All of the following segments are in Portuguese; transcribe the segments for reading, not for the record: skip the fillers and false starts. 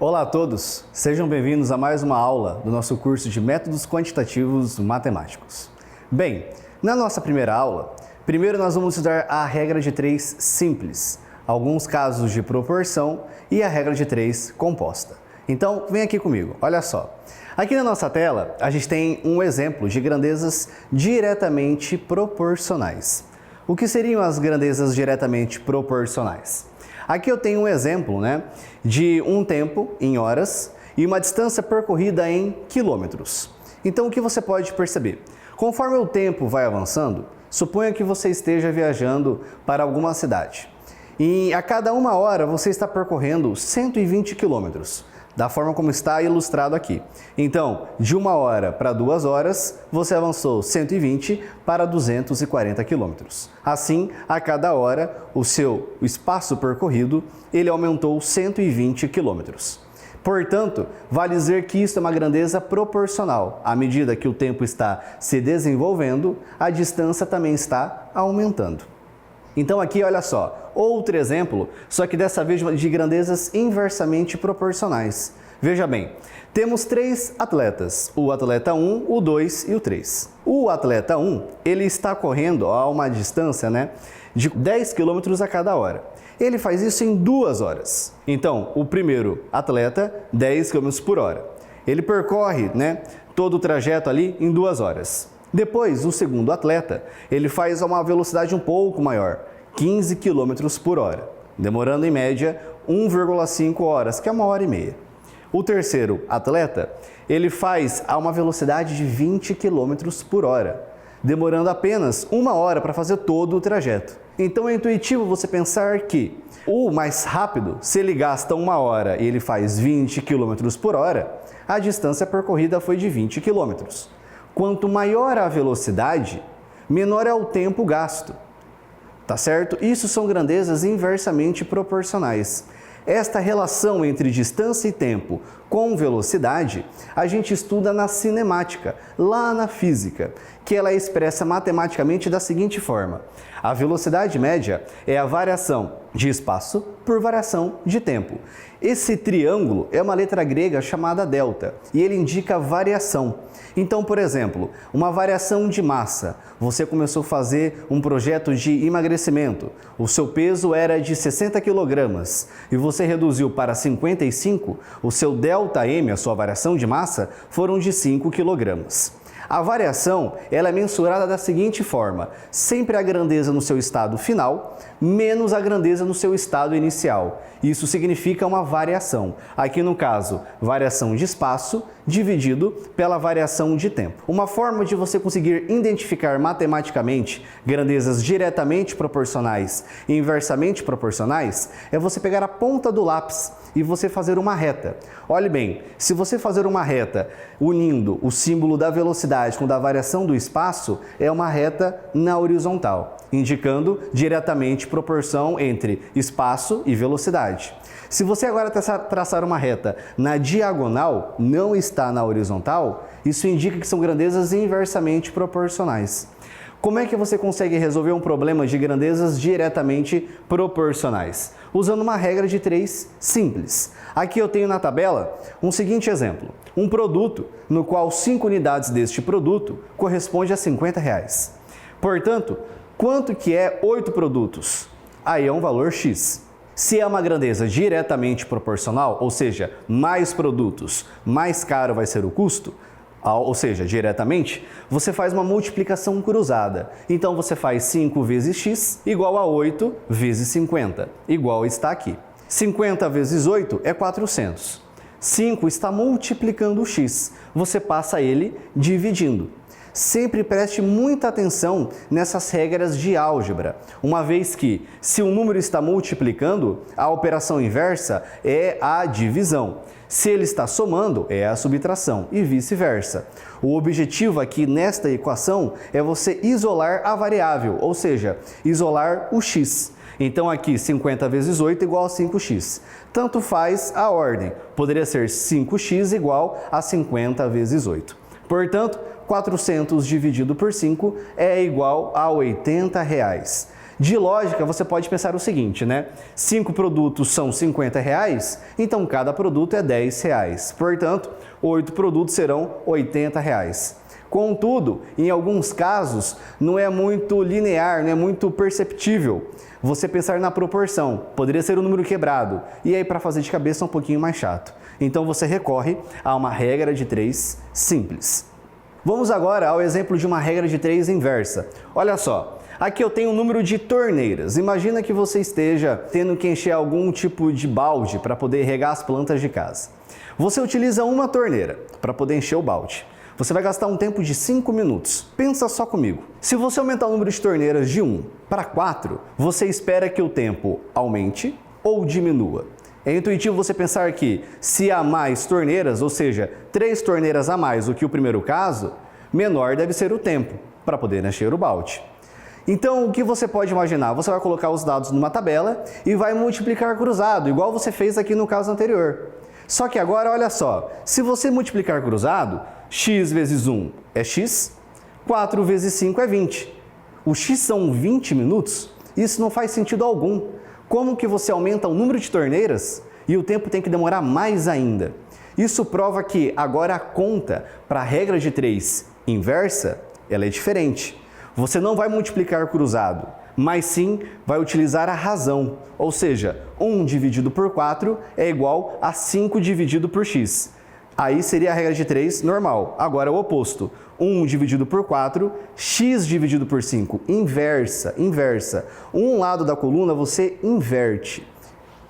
Olá a todos, sejam bem-vindos a mais uma aula do nosso curso de Métodos Quantitativos Matemáticos. Bem, na nossa primeira aula, primeiro nós vamos estudar a regra de 3 simples, alguns casos de proporção e a regra de 3 composta. Então, vem aqui comigo, olha só. Aqui na nossa tela, a gente tem um exemplo de grandezas diretamente proporcionais. O que seriam as grandezas diretamente proporcionais? Aqui eu tenho um exemplo, de um tempo em horas e uma distância percorrida em quilômetros. Então, o que você pode perceber? Conforme o tempo vai avançando, suponha que você esteja viajando para alguma cidade. E a cada 1 hora você está percorrendo 120 quilômetros, da forma como está ilustrado aqui. Então, de 1 hora para 2 horas, você avançou 120 para 240 quilômetros. Assim, a cada hora, o espaço percorrido, ele aumentou 120 quilômetros. Portanto, vale dizer que isso é uma grandeza proporcional. À medida que o tempo está se desenvolvendo, a distância também está aumentando. Então aqui, olha só, outro exemplo, só que dessa vez de grandezas inversamente proporcionais. Veja bem, temos 3 atletas, o atleta 1, o 2 e o 3. O atleta 1, ele está correndo a uma distância de 10 km a cada hora. Ele faz isso em 2 horas. Então, o primeiro atleta, 10 km por hora. Ele percorre todo o trajeto ali em 2 horas. Depois, o segundo atleta, ele faz a uma velocidade um pouco maior, 15 km por hora, demorando em média 1,5 horas, que é 1h30. O terceiro atleta, ele faz a uma velocidade de 20 km por hora, demorando apenas 1 hora para fazer todo o trajeto. Então é intuitivo você pensar que o mais rápido, se ele gasta 1 hora e ele faz 20 km por hora, a distância percorrida foi de 20 km. Quanto maior a velocidade, menor é o tempo gasto. Tá certo? Isso são grandezas inversamente proporcionais. Esta relação entre distância e tempo com velocidade, a gente estuda na cinemática, lá na física, que ela é expressa matematicamente da seguinte forma. A velocidade média é a variação de espaço por variação de tempo. Esse triângulo é uma letra grega chamada delta e ele indica variação. Então, por exemplo, uma variação de massa. Você começou a fazer um projeto de emagrecimento. O seu peso era de 60 kg e você reduziu para 55, o seu ΔM, a sua variação de massa, foram de 5 kg. A variação ela é mensurada da seguinte forma, sempre a grandeza no seu estado final, menos a grandeza no seu estado inicial. Isso significa uma variação. Aqui no caso, variação de espaço dividido pela variação de tempo. Uma forma de você conseguir identificar matematicamente grandezas diretamente proporcionais e inversamente proporcionais é você pegar a ponta do lápis e você fazer uma reta. Olhe bem, se você fazer uma reta unindo o símbolo da velocidade com o da variação do espaço, é uma reta na horizontal, indicando diretamente proporção entre espaço e velocidade. Se você agora traçar uma reta na diagonal, não está na horizontal, isso indica que são grandezas inversamente proporcionais. Como é que você consegue resolver um problema de grandezas diretamente proporcionais? Usando uma regra de 3 simples. Aqui eu tenho na tabela um seguinte exemplo. Um produto no qual 5 unidades deste produto corresponde a R$50. Portanto, quanto que é 8 produtos? Aí é um valor X. Se é uma grandeza diretamente proporcional, ou seja, mais produtos, mais caro vai ser o custo, ou seja, diretamente, você faz uma multiplicação cruzada. Então você faz 5 vezes x igual a 8 vezes 50, igual está aqui. 50 vezes 8 é 400. 5 está multiplicando o x, você passa ele dividindo. Sempre preste muita atenção nessas regras de álgebra, uma vez que, se um número está multiplicando, a operação inversa é a divisão. Se ele está somando, é a subtração e vice-versa. O objetivo aqui nesta equação é você isolar a variável, ou seja, isolar o x. Então aqui 50 vezes 8 igual a 5x. Tanto faz a ordem, poderia ser 5x igual a 50 vezes 8. Portanto, 400 dividido por 5 é igual a R$80. De lógica, você pode pensar o seguinte, né? 5 produtos são R$50, então cada produto é R$10. Portanto, 8 produtos serão R$80. Contudo, em alguns casos, não é muito linear, não é muito perceptível você pensar na proporção. Poderia ser um número quebrado, e aí para fazer de cabeça é um pouquinho mais chato. Então você recorre a uma regra de 3 simples. Vamos agora ao exemplo de uma regra de 3 inversa. Olha só. Aqui eu tenho um número de torneiras. Imagina que você esteja tendo que encher algum tipo de balde para poder regar as plantas de casa. Você utiliza uma torneira para poder encher o balde. Você vai gastar um tempo de 5 minutos. Pensa só comigo. Se você aumentar o número de torneiras de 1 para 4, você espera que o tempo aumente ou diminua? É intuitivo você pensar que se há mais torneiras, ou seja, 3 torneiras a mais do que o primeiro caso, menor deve ser o tempo para poder encher o balde. Então, o que você pode imaginar? Você vai colocar os dados numa tabela e vai multiplicar cruzado, igual você fez aqui no caso anterior. Só que agora, olha só, se você multiplicar cruzado, x vezes 1 é x, 4 vezes 5 é 20. O x são 20 minutos? Isso não faz sentido algum. Como que você aumenta o número de torneiras e o tempo tem que demorar mais ainda? Isso prova que agora a conta para a regra de 3 inversa, ela é diferente. Você não vai multiplicar cruzado, mas sim vai utilizar a razão. Ou seja, 1 dividido por 4 é igual a 5 dividido por x. Aí seria a regra de 3 normal. Agora o oposto. 1 dividido por 4, x dividido por 5. Inversa, inversa. Um lado da coluna você inverte.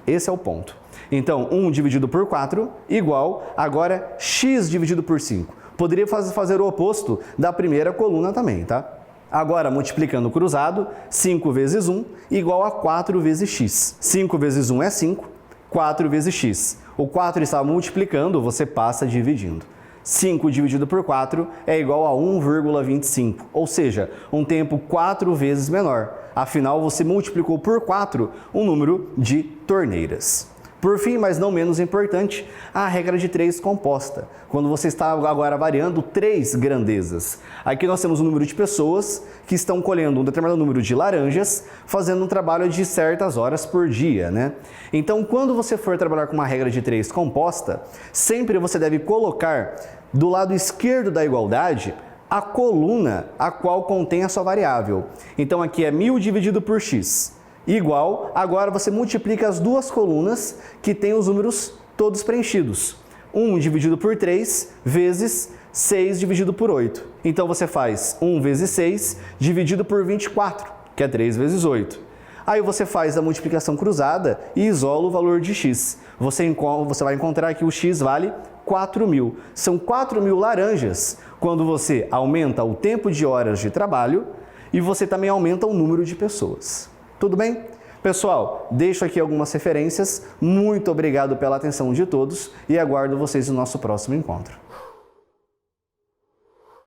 Esse é o ponto. Então, 1 dividido por 4 igual agora x dividido por 5. Poderia fazer o oposto da primeira coluna também, tá? Agora, multiplicando o cruzado, 5 vezes 1 igual a 4 vezes x. 5 vezes 1 é 5, 4 vezes x. O 4 está multiplicando, você passa dividindo. 5 dividido por 4 é igual a 1,25, ou seja, um tempo 4 vezes menor. Afinal, você multiplicou por 4 o número de torneiras. Por fim, mas não menos importante, a regra de 3 composta, quando você está agora variando 3 grandezas. Aqui nós temos o número de pessoas que estão colhendo um determinado número de laranjas, fazendo um trabalho de certas horas por dia, né? Então, quando você for trabalhar com uma regra de 3 composta, sempre você deve colocar do lado esquerdo da igualdade a coluna a qual contém a sua variável. Então, aqui é 1000 dividido por x. Igual, agora você multiplica as duas colunas que têm os números todos preenchidos. 1 dividido por 3 vezes 6 dividido por 8. Então você faz 1 vezes 6 dividido por 24, que é 3 vezes 8. Aí você faz a multiplicação cruzada e isola o valor de x. Você vai encontrar que o x vale 4.000. São 4.000 laranjas quando você aumenta o tempo de horas de trabalho e você também aumenta o número de pessoas. Tudo bem? Pessoal, deixo aqui algumas referências. Muito obrigado pela atenção de todos e aguardo vocês no nosso próximo encontro.